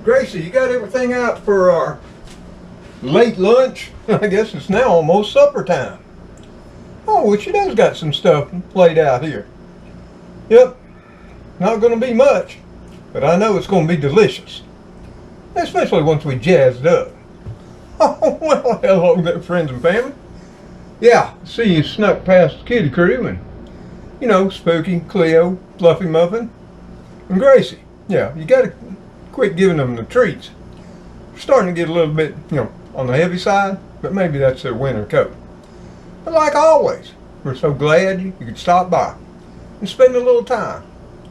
Gracie, you got everything out for our late lunch? I guess it's now almost supper time. Oh, well, she does got some stuff laid out here. Yep, not going to be much, but I know it's going to be delicious. Especially once we jazzed up. Oh, well, hello there, friends and family. Yeah, see you snuck past the kitty crew and, you know, Spooky, Cleo, Fluffy Muffin, and Gracie. Yeah, you got to quit giving them the treats. We're starting to get a little bit, on the heavy side, but maybe that's their winter coat. But like always, we're so glad you could stop by and spend a little time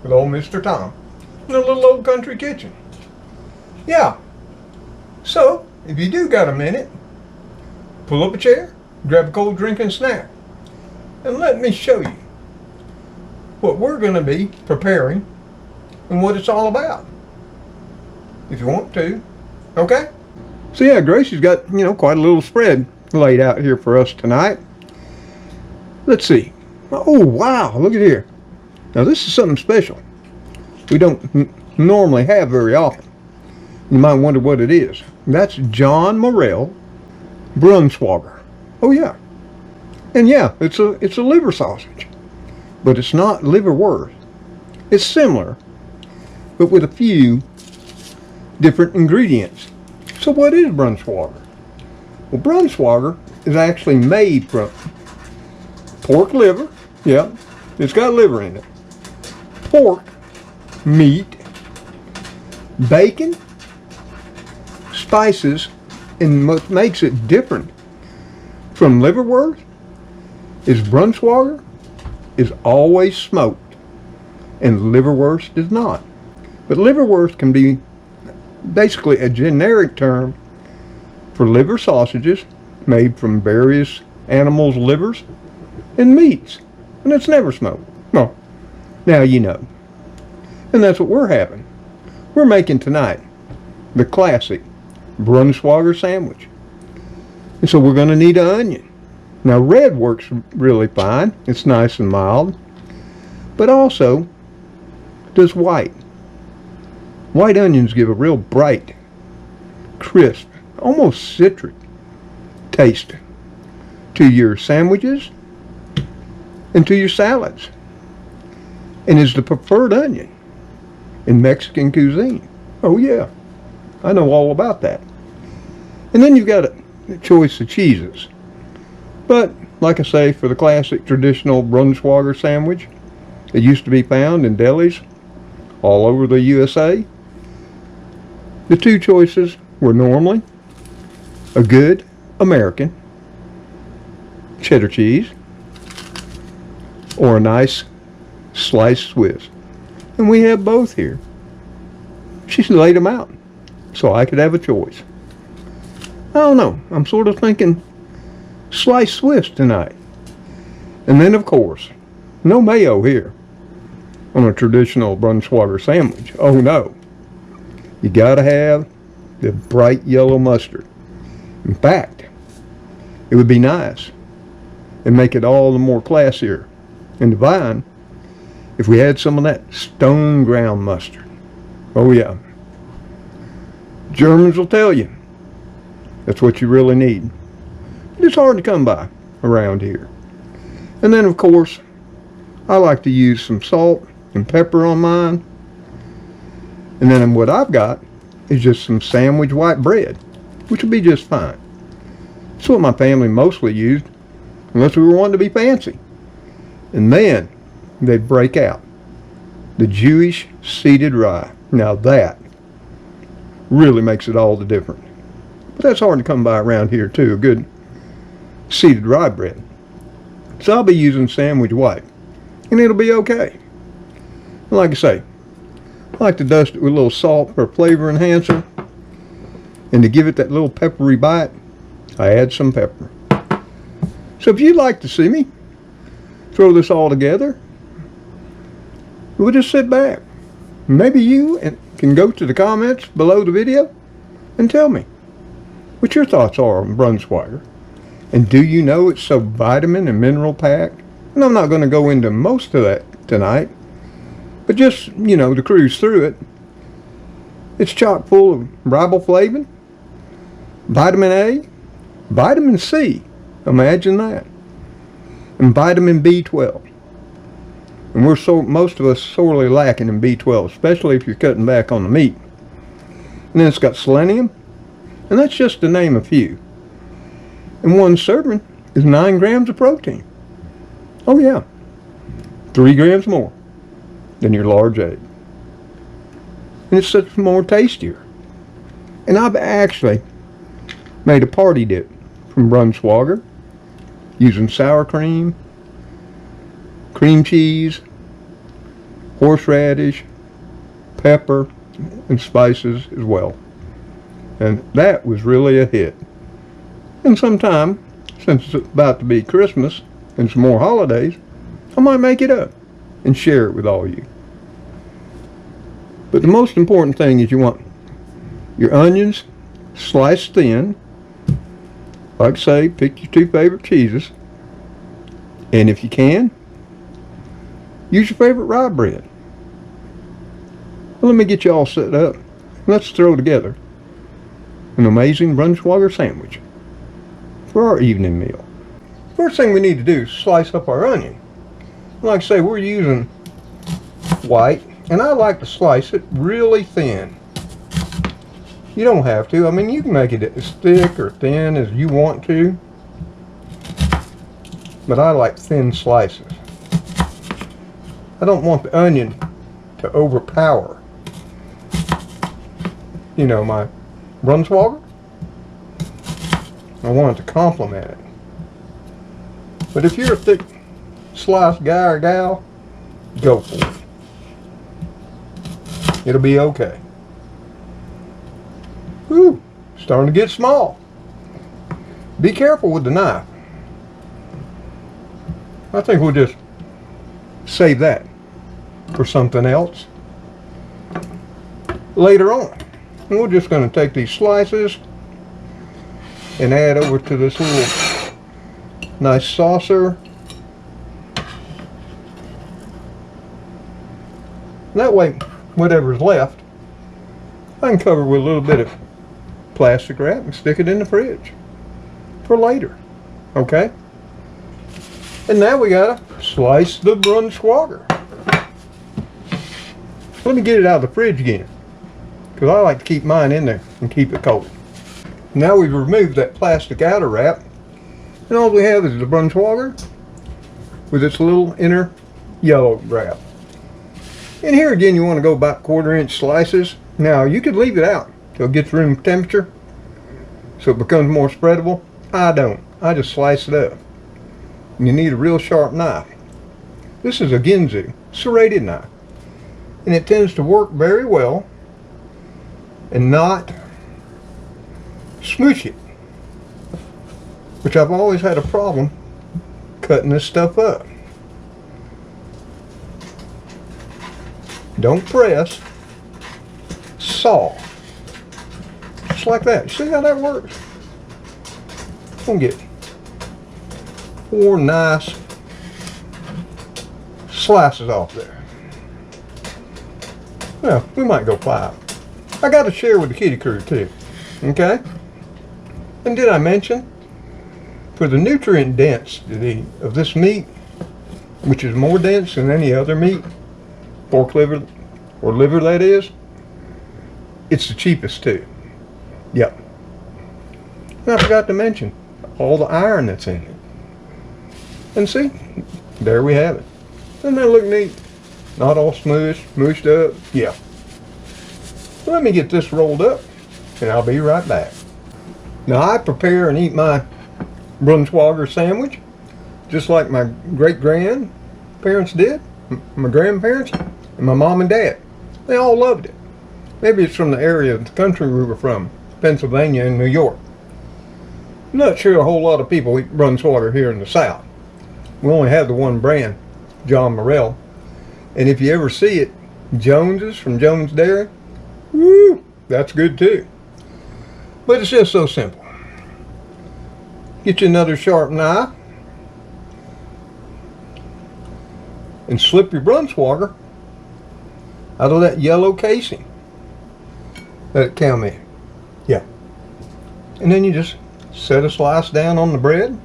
with old Mr. Tom in the little old country kitchen. Yeah, so if you do got a minute, pull up a chair, grab a cold drink and snack, and let me show you what we're going to be preparing and what it's all about, if you want to. Okay? So yeah, Gracie's got, quite a little spread laid out here for us tonight. Let's see. Oh, wow, look at here. Now this is something special we don't normally have very often. You might wonder what it is. That's John Morrell Braunschweiger. Oh yeah. And yeah, it's a liver sausage. But it's not liverwurst. It's similar, but with a few different ingredients. So what is Braunschweiger? Well, Braunschweiger is actually made from pork liver. Yeah, it's got liver in it. Pork, meat, bacon, spices, and what makes it different from liverwurst is Braunschweiger is always smoked and liverwurst is not. But liverwurst can be basically a generic term for liver sausages made from various animals' livers and meats, and it's never smoked. Well, now you know. And that's what we're having. We're making tonight the classic Braunschweiger sandwich. And so we're going to need an onion. Now red works really fine. It's nice and mild. But also does white. White onions give a real bright, crisp, almost citric taste to your sandwiches and to your salads. And is the preferred onion in Mexican cuisine. Oh yeah, I know all about that. And then you've got a choice of cheeses. But, like I say, for the classic traditional Braunschweiger sandwich, it used to be found in delis all over the USA. The two choices were normally a good American cheddar cheese or a nice sliced Swiss. And we have both here. She laid them out so I could have a choice. I don't know. I'm sort of thinking sliced Swiss tonight. And then, of course, no mayo here on a traditional Braunschweiger sandwich. Oh no. You gotta have the bright yellow mustard. In fact, it would be nice and make it all the more classier and divine if we had some of that stone ground mustard. Oh yeah. Germans will tell you that's what you really need. It's hard to come by around here. And then, of course, I like to use some salt and pepper on mine. And then what I've got is just some sandwich white bread, which will be just fine. It's what my family mostly used, unless we were wanting to be fancy. And then they'd break out the Jewish seeded rye. Now that really makes it all the difference. But that's hard to come by around here too, a good seeded rye bread. So I'll be using sandwich white, and it'll be okay. And like I say, I like to dust it with a little salt for a flavor enhancer, and to give it that little peppery bite, I add some pepper. So if you'd like to see me throw this all together, we'll just sit back. Maybe you can go to the comments below the video and tell me what your thoughts are on Braunschweiger. And do you know it's so vitamin and mineral packed? And I'm not going to go into most of that tonight, but just, to cruise through it. It's chock full of riboflavin, vitamin A, vitamin C, imagine that, and vitamin B12. And most of us sorely lacking in B12, especially if you're cutting back on the meat. And then it's got selenium, and that's just to name a few. And one serving is 9 grams of protein. Oh yeah, 3 grams more than your large egg. And it's such more tastier. And I've actually made a party dip from Braunschweiger using sour cream, cream cheese, horseradish, pepper, and spices as well. And that was really a hit. And sometime, since it's about to be Christmas and some more holidays, I might make it up and share it with all you. But the most important thing is you want your onions sliced thin. Like I say, pick your 2 favorite cheeses. And if you can, use your favorite rye bread. Well, let me get you all set up. Let's throw together an amazing Braunschweiger sandwich for our evening meal. First thing we need to do is slice up our onion. Like I say, we're using white, and I like to slice it really thin. You don't have to. I mean, you can make it as thick or thin as you want to, but I like thin slices. I don't want the onion to overpower, you know, my Braunschweiger. I want it to complement it. But if you're a thick sliced guy or gal, go for it. It'll be okay. Whew, starting to get small. Be careful with the knife. I think we'll just save that for something else later on. And we're just going to take these slices and add over to this little nice saucer. That way, whatever's left, I can cover with a little bit of plastic wrap and stick it in the fridge for later. Okay? And now we gotta slice the Braunschweiger. Let me get it out of the fridge again, because I like to keep mine in there and keep it cold. Now we've removed that plastic outer wrap, and all we have is the Braunschweiger with its little inner yellow wrap. And here again, you want to go about 1/4-inch slices. Now you could leave it out till it gets room temperature, so it becomes more spreadable. I don't. I just slice it up. And you need a real sharp knife. This is a Ginsu serrated knife, and it tends to work very well and not smoosh it, which I've always had a problem cutting this stuff up. Don't press, saw. Just like that. See how that works? I'm gonna get 4 nice slices off there. Well, we might go 5. I got to share with the kitty crew too. Okay? And did I mention, for the nutrient density of this meat, which is more dense than any other meat, pork liver, or liver that is, it's the cheapest too. Yep. And I forgot to mention all the iron that's in it. And see, there we have it. Doesn't that look neat? Not all smooshed up. Yeah. So let me get this rolled up, and I'll be right back. Now I prepare and eat my Braunschweiger sandwich just like my great-grandparents did, my grandparents, and my mom and dad. They all loved it. Maybe it's from the area of the country we were from, Pennsylvania and New York. I'm not sure a whole lot of people eat Braunschweiger here in the South. We only have the one brand, John Morrell. And if you ever see it, Jones's from Jones Dairy, woo, that's good too. But it's just so simple. Get you another sharp knife and slip your Braunschweiger out of that yellow casing. Let it count me. Yeah. And then you just set a slice down on the bread.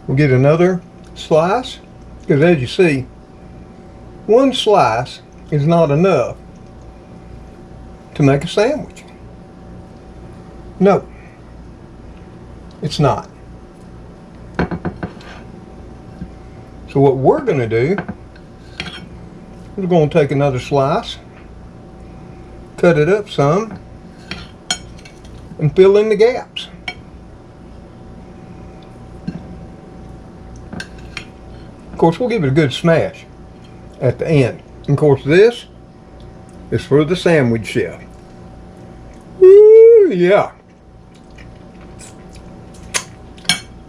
We'll get another slice, because as you see, one slice is not enough to make a sandwich. No, it's not. So what we're going to do, we're going to take another slice, cut it up some, and fill in the gaps. Of course, we'll give it a good smash at the end. And of course, this is for the sandwich chef. Woo, yeah.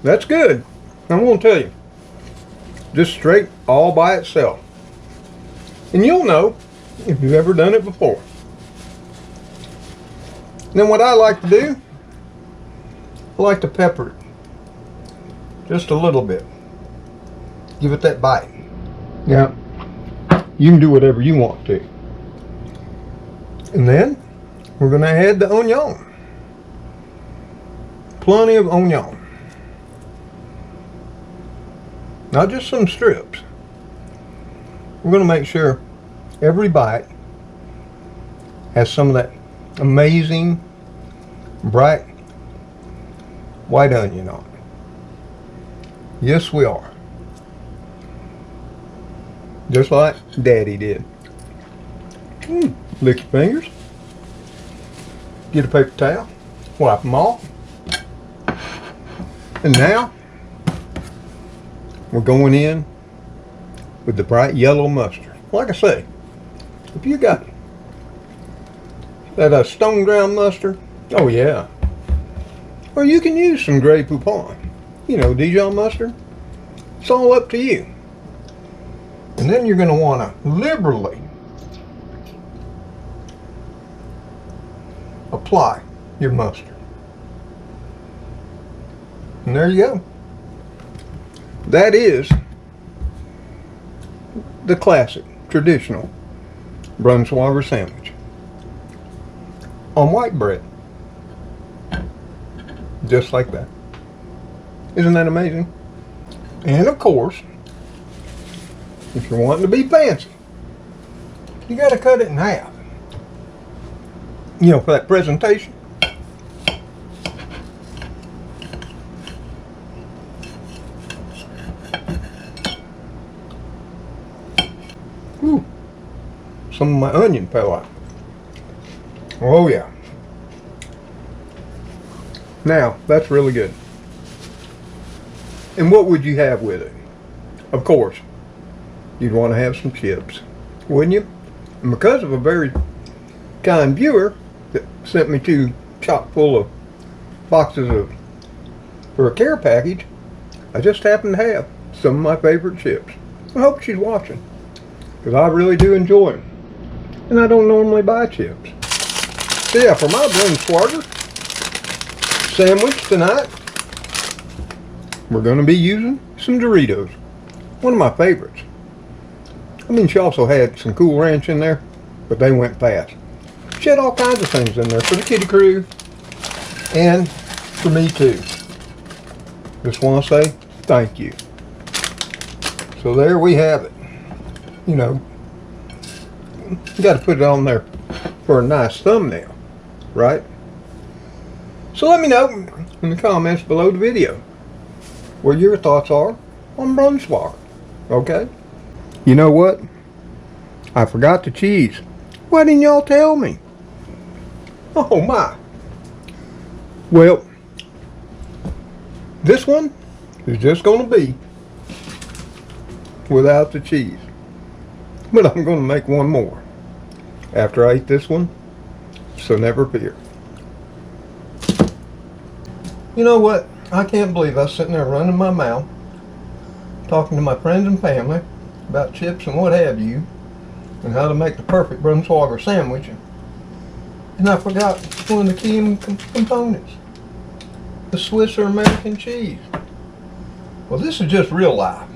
That's good. I'm going to tell you. Just straight all by itself. And you'll know if you've ever done it before. Then what I like to do, I like to pepper it just a little bit. Give it that bite. Now, you can do whatever you want to. And then we're going to add the onion. Plenty of onion. Not just some strips. We're going to make sure every bite has some of that amazing bright white onion on it. Yes, we are. Just like Daddy did. Lick your fingers. Get a paper towel. Wipe them off. And now we're going in with the bright yellow mustard. Like I say, if you got that stone ground mustard, oh yeah. Or you can use some Grey Poupon. You know, Dijon mustard. It's all up to you. And then you're going to want to liberally apply your mustard. And there you go. That is the classic, traditional Braunschweiger sandwich on white bread. Just like that. Isn't that amazing? And of course, if you're wanting to be fancy, you got to cut it in half. You know, for that presentation. Ooh, some of my onion fell out. Oh yeah. Now, that's really good. And what would you have with it? Of course, you'd want to have some chips, wouldn't you? And because of a very kind viewer that sent me 2 chock full of boxes of for a care package, I just happen to have some of my favorite chips. I hope she's watching, because I really do enjoy them. And I don't normally buy chips. So yeah, for my Braunschweiger sandwich tonight, we're going to be using some Doritos. One of my favorites. I mean, she also had some Cool Ranch in there, but they went fast. She had all kinds of things in there for the kitty crew and for me too. Just want to say thank you. So there we have it. You know, you got to put it on there for a nice thumbnail, right? So let me know in the comments below the video what your thoughts are on Braunschweiger. Okay? You know what? I forgot the cheese. Why didn't y'all tell me? Oh my. Well, this one is just going to be without the cheese. But I'm going to make one more after I eat this one, so never fear. You know what? I can't believe I was sitting there running my mouth, talking to my friends and family about chips and what have you, and how to make the perfect Braunschweiger sandwich, and I forgot one of the key components, the Swiss or American cheese. Well, this is just real life.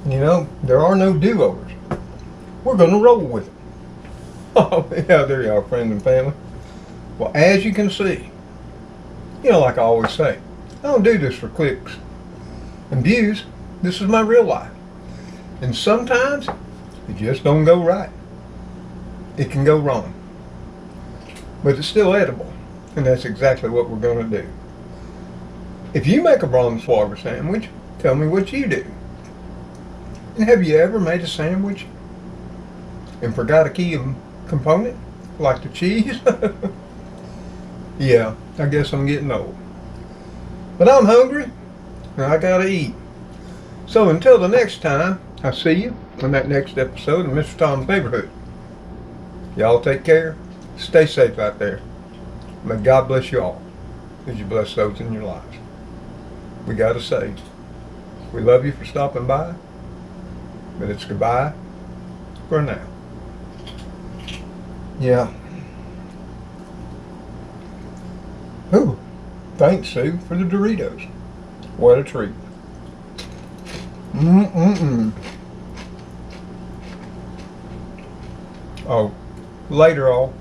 You know, there are no do-overs. We're going to roll with it. Oh, yeah, there you are, friends and family. Well, as you can see, you know, like I always say, I don't do this for clicks and views. This is my real life. And sometimes it just don't go right. It can go wrong. But it's still edible. And that's exactly what we're going to do. If you make a Braunschweiger sandwich, tell me what you do. And have you ever made a sandwich and forgot a key component, like the cheese? Yeah, I guess I'm getting old. But I'm hungry, and I gotta eat. So until the next time I see you on that next episode of Mr. Tom's Neighborhood, y'all take care. Stay safe out there. May God bless you all as you bless those in your lives. We gotta say, we love you for stopping by, but it's goodbye for now. Yeah. Ooh, thanks, Sue, for the Doritos. What a treat. Oh, later all.